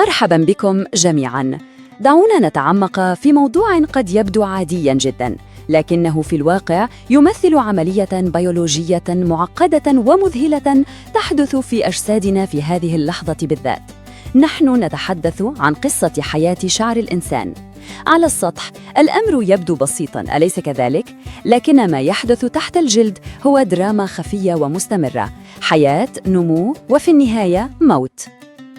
مرحباً بكم جميعاً. دعونا نتعمق في موضوع قد يبدو عادياً جداً، لكنه في الواقع يمثل عملية بيولوجية معقدة ومذهلة تحدث في أجسادنا في هذه اللحظة بالذات. نحن نتحدث عن قصة حياة شعر الإنسان. على السطح الأمر يبدو بسيطاً، أليس كذلك؟ لكن ما يحدث تحت الجلد هو دراما خفية ومستمرة، حياة، نمو، وفي النهاية موت.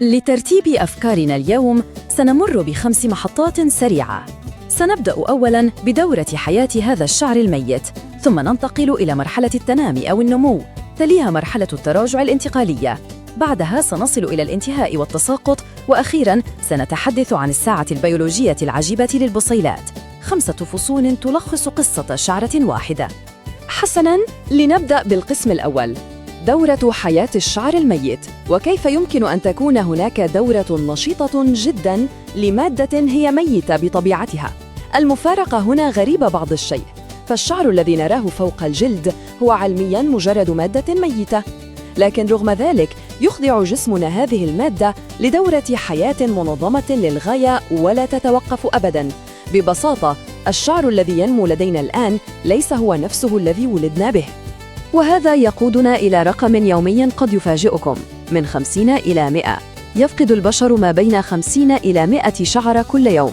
لترتيب أفكارنا اليوم سنمر ب5 محطات سريعة. سنبدأ أولاً بدورة حياة هذا الشعر الميت، ثم ننتقل إلى مرحلة التنامي أو النمو، تليها مرحلة التراجع الانتقالية. بعدها سنصل إلى الانتهاء والتساقط، وأخيراً سنتحدث عن الساعة البيولوجية العجيبة للبصيلات. 5 فصول تلخص قصة شعرة واحدة. حسناً، لنبدأ بالقسم الأول، دورة حياة الشعر الميت، وكيف يمكن أن تكون هناك دورة نشيطة جداً لمادة هي ميتة بطبيعتها. المفارقة هنا غريبة بعض الشيء، فالشعر الذي نراه فوق الجلد هو علمياً مجرد مادة ميتة، لكن رغم ذلك يخضع جسمنا هذه المادة لدورة حياة منظمة للغاية ولا تتوقف أبداً. ببساطة، الشعر الذي ينمو لدينا الآن ليس هو نفسه الذي ولدنا به. وهذا يقودنا إلى رقم يومي قد يفاجئكم: من 50 إلى 100. يفقد البشر ما بين 50 إلى 100 شعرة كل يوم،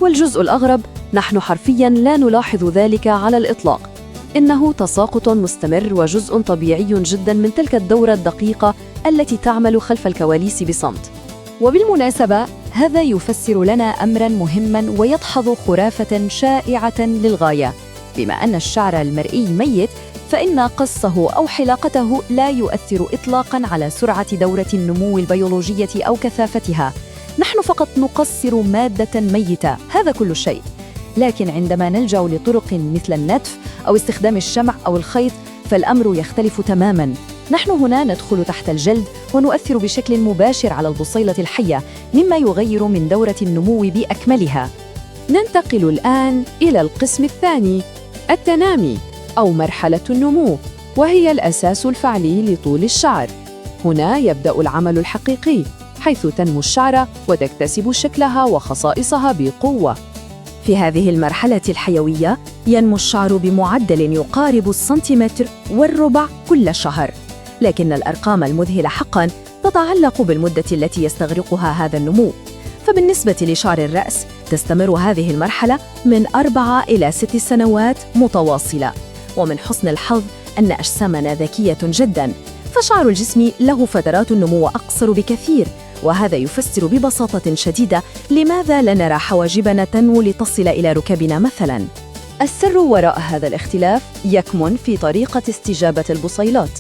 والجزء الأغرب نحن حرفياً لا نلاحظ ذلك على الإطلاق. إنه تساقط مستمر وجزء طبيعي جداً من تلك الدورة الدقيقة التي تعمل خلف الكواليس بصمت. وبالمناسبة، هذا يفسر لنا أمراً مهماً ويدحض خرافة شائعة للغاية. بما أن الشعر المرئي ميت، فإن قصه أو حلاقته لا يؤثر إطلاقاً على سرعة دورة النمو البيولوجية أو كثافتها. نحن فقط نقصر مادة ميتة، هذا كل شيء. لكن عندما نلجأ لطرق مثل النتف أو استخدام الشمع أو الخيط، فالأمر يختلف تماماً. نحن هنا ندخل تحت الجلد ونؤثر بشكل مباشر على البصيلة الحية، مما يغير من دورة النمو بأكملها. ننتقل الآن إلى القسم الثاني، التنامي أو مرحلة النمو، وهي الأساس الفعلي لطول الشعر. هنا يبدأ العمل الحقيقي، حيث تنمو الشعرة وتكتسب شكلها وخصائصها بقوة. في هذه المرحلة الحيوية ينمو الشعر بمعدل يقارب 1.25 سنتيمتر كل شهر، لكن الأرقام المذهلة حقاً تتعلق بالمدة التي يستغرقها هذا النمو. فبالنسبة لشعر الرأس تستمر هذه المرحلة من 4 إلى 6 سنوات متواصلة. ومن حسن الحظ أن أجسامنا ذكية جداً، فشعر الجسم له فترات النمو أقصر بكثير، وهذا يفسر ببساطة شديدة لماذا لا نرى حواجبنا تنمو لتصل إلى ركبنا مثلاً. السر وراء هذا الاختلاف يكمن في طريقة استجابة البصيلات.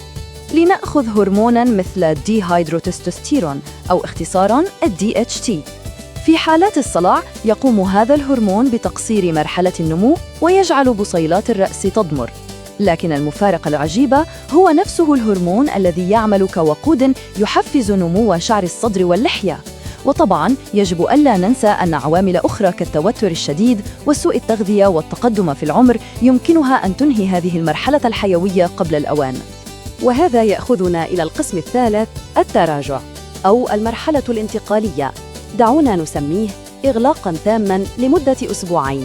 لنأخذ هرموناً مثل الديهيدروتستوستيرون أو اختصاراً DHT. في حالات الصلع يقوم هذا الهرمون بتقصير مرحلة النمو ويجعل بصيلات الرأس تضمر. لكن المفارقة العجيبة هو نفسه الهرمون الذي يعمل كوقود يحفز نمو شعر الصدر واللحية. وطبعاً يجب ألا ننسى أن عوامل أخرى كالتوتر الشديد وسوء التغذية والتقدم في العمر يمكنها أن تنهي هذه المرحلة الحيوية قبل الأوان. وهذا يأخذنا إلى القسم الثالث، التراجع أو المرحلة الانتقالية. دعونا نسميه إغلاقاً تاماً لمدة 2 أسبوع.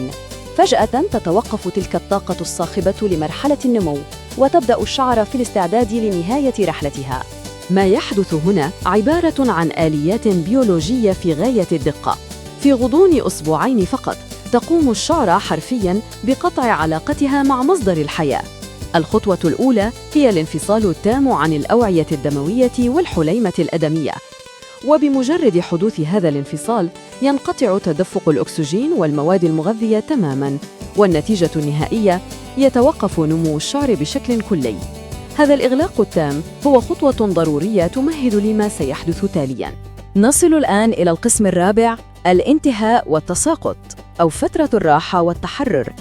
فجأة تتوقف تلك الطاقة الصاخبة لمرحلة النمو، وتبدأ الشعر في الاستعداد لنهاية رحلتها. ما يحدث هنا عبارة عن آليات بيولوجية في غاية الدقة. في غضون 2 أسبوع فقط تقوم الشعرة حرفياً بقطع علاقتها مع مصدر الحياة. الخطوة الأولى هي الانفصال التام عن الأوعية الدموية والحليمة الأدمية. وبمجرد حدوث هذا الانفصال ينقطع تدفق الأكسجين والمواد المغذية تماماً، والنتيجة النهائية يتوقف نمو الشعر بشكل كلي. هذا الإغلاق التام هو خطوة ضرورية تمهد لما سيحدث تالياً. نصل الآن إلى القسم الرابع، الانتهاء والتساقط أو فترة الراحة والتحرر.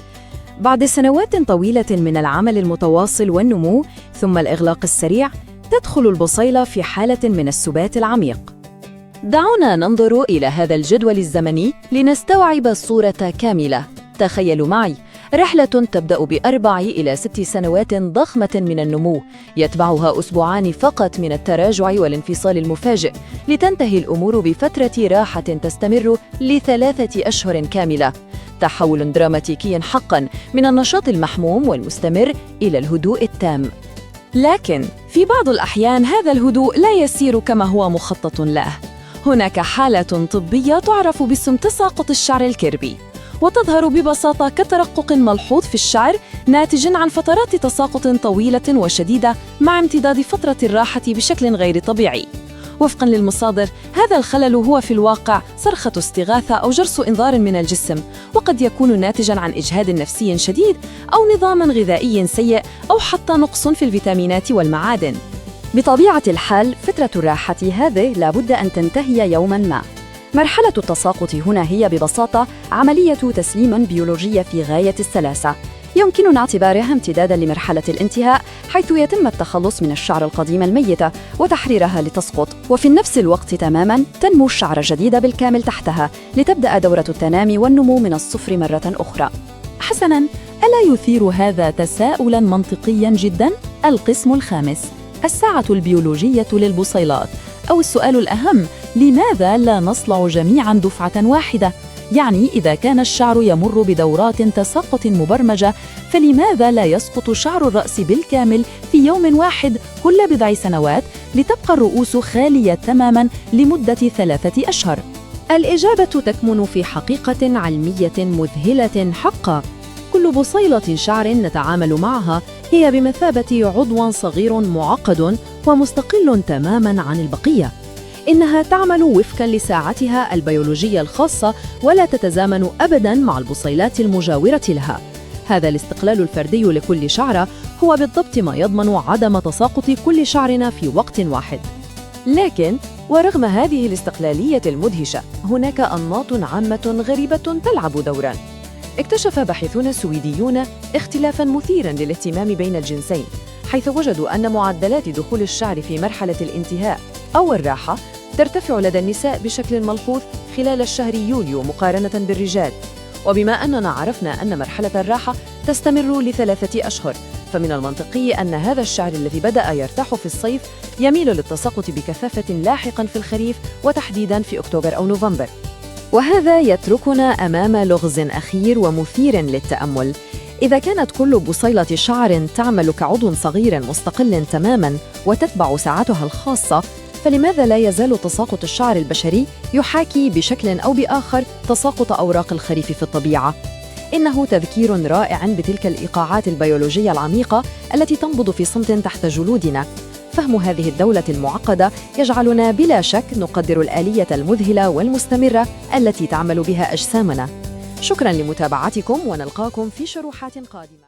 بعد سنوات طويلة من العمل المتواصل والنمو ثم الإغلاق السريع، تدخل البصيلة في حالة من السبات العميق. دعونا ننظر إلى هذا الجدول الزمني لنستوعب الصورة كاملة. تخيلوا معي رحلة تبدأ ب4 إلى 6 سنوات ضخمة من النمو، يتبعها أسبوعان فقط من التراجع والانفصال المفاجئ، لتنتهي الأمور بفترة راحة تستمر ل3 أشهر كاملة. تحول دراماتيكي حقاً من النشاط المحموم والمستمر إلى الهدوء التام. لكن في بعض الأحيان هذا الهدوء لا يسير كما هو مخطط له. هناك حالة طبية تعرف باسم تساقط الشعر الكيربي، وتظهر ببساطة كترقق ملحوظ في الشعر ناتج عن فترات تساقط طويلة وشديدة مع امتداد فترة الراحة بشكل غير طبيعي. وفقاً للمصادر، هذا الخلل هو في الواقع صرخة استغاثة أو جرس إنذار من الجسم، وقد يكون ناتجاً عن إجهاد نفسي شديد أو نظام غذائي سيء أو حتى نقص في الفيتامينات والمعادن. بطبيعة الحال فترة الراحة هذه لابد أن تنتهي يوماً ما. مرحلة التساقط هنا هي ببساطة عملية تسليم بيولوجية في غاية السلاسة، يمكننا اعتبارها امتداداً لمرحلة الانتهاء، حيث يتم التخلص من الشعر القديمة الميتة وتحريرها لتسقط، وفي نفس الوقت تماماً تنمو الشعر الجديدة بالكامل تحتها لتبدأ دورة التنامي والنمو من الصفر مرة أخرى. حسناً، ألا يثير هذا تساؤلاً منطقياً جداً؟ القسم الخامس، الساعة البيولوجية للبصيلات، أو السؤال الأهم: لماذا لا نصلع جميعاً دفعة واحدة؟ يعني إذا كان الشعر يمر بدورات تساقط مبرمجة، فلماذا لا يسقط شعر الرأس بالكامل في يوم واحد كل بضع سنوات لتبقى الرؤوس خالية تماماً لمدة 3 أشهر؟ الإجابة تكمن في حقيقة علمية مذهلة حقا. كل بصيلة شعر نتعامل معها هي بمثابة عضو صغير معقد ومستقل تماماً عن البقية. إنها تعمل وفقاً لساعتها البيولوجية الخاصة ولا تتزامن أبداً مع البصيلات المجاورة لها. هذا الاستقلال الفردي لكل شعرة هو بالضبط ما يضمن عدم تساقط كل شعرنا في وقت واحد. لكن ورغم هذه الاستقلالية المدهشة، هناك أنماط عامة غريبة تلعب دوراً. اكتشف باحثون سويديون اختلافاً مثيراً للاهتمام بين الجنسين، حيث وجدوا أن معدلات دخول الشعر في مرحلة الانتهاء أو الراحة ترتفع لدى النساء بشكل ملحوظ خلال الشهر يوليو مقارنة بالرجال. وبما أننا عرفنا أن مرحلة الراحة تستمر ل3 أشهر، فمن المنطقي أن هذا الشعر الذي بدأ يرتاح في الصيف يميل للتساقط بكثافة لاحقاً في الخريف، وتحديداً في أكتوبر أو نوفمبر. وهذا يتركنا أمام لغز أخير ومثير للتأمل. إذا كانت كل بصيلة شعر تعمل كعضو صغير مستقل تماماً وتتبع ساعتها الخاصة، فلماذا لا يزال تساقط الشعر البشري يحاكي بشكل أو بآخر تساقط أوراق الخريف في الطبيعة؟ إنه تذكير رائع بتلك الإيقاعات البيولوجية العميقة التي تنبض في صمت تحت جلودنا. فهم هذه الدولة المعقدة يجعلنا بلا شك نقدر الآلية المذهلة والمستمرة التي تعمل بها أجسامنا. شكراً لمتابعتكم، ونلقاكم في شروحات قادمة.